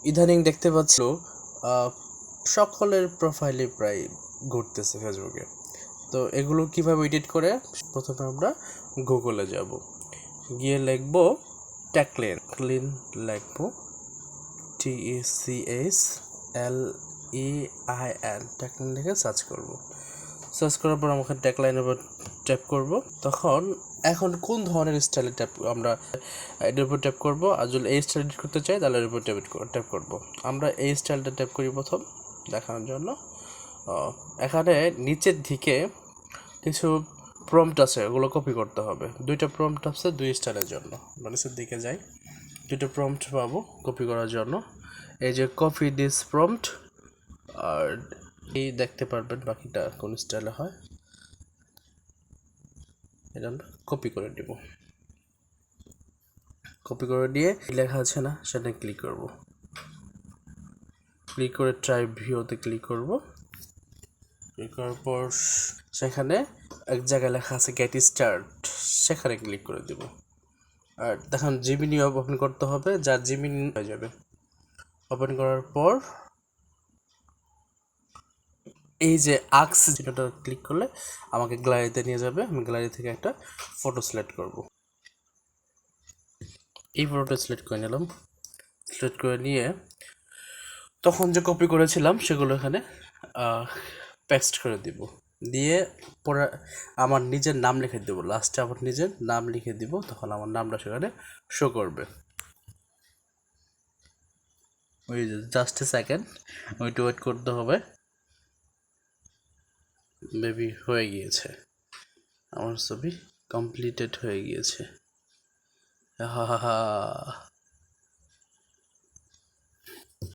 ইদানিং দেখতে পাচ্ছি সকলের প্রোফাইলে প্রায় ঘুরতেছে ফেসবুকে। তো এগুলো কিভাবে এডিট করে, প্রথমে আমরা গুগলে যাব, গিয়ে লিখবো ট্যাগলাইন, লিখবো TACHLEIN, ট্যাগলাইন লিখে সার্চ করব। সার্চ করার পর আমাকে ট্যাগলাইনের উপর ট্যাপ করব। তখন এখন কোন ধরনের স্টাইলে আমরা এটার উপর ট্যাপ করব, আর যদি এই স্টাইল এডিট করতে চাই তাহলে এর উপর ট্যাপ করব। আমরা এই স্টাইলটা ট্যাপ করি প্রথম দেখানোর জন্য। এখানে নিচের দিকে কিছু প্রম্পট আছে, ওগুলো কপি করতে হবে। দুইটা প্রম্পট আছে দুই স্টাইলের জন্য। নিচের দিকে যাই, দুটো প্রম্পট পাবো কপি করার জন্য। এই যে কপি দিস প্রম্পট, আর এই দেখতে পারবেন বাকিটা কোন স্টাইলে হয়। এটা আমরা কপি করে দিব। কপি করে দিয়ে লেখা আছে না, সেটা ক্লিক করব। ক্লিক করে ট্রাই ভিউতে ক্লিক করব। ক্লিক করার পর সেখানে এক জায়গায় লেখা আছে গেট স্টার্ট, সেখানে ক্লিক করে দেব। আর দেখুন জিমিনি ওপেন করতে হবে, যার জিমিনি হয়ে যাবে। ওপেন করার পর এই যে আক্স যেটা ক্লিক করলে আমাকে গ্যালারিতে নিয়ে যাবে। আমি গ্যালারি থেকে একটা ফটো সিলেক্ট করব। এই ফটোটা সিলেক্ট করে নিলাম। সিলেক্ট করে নিয়ে তখন যে কপি করেছিলাম সেগুলো এখানে পেস্ট করে দিব। দিয়ে পরে আমার নিজের নাম লিখে দেবো, লাস্টে আমার নিজের নাম লিখে দিব, তখন আমার নামটা সেখানে শো করবে। ওই জাস্ট এ সেকেন্ড ওইটা ওয়েট করতে হবে। মেবি হয়ে গিয়েছে, আমার ছবি কমপ্লিটেড হয়ে গিয়েছে। হা হা হা।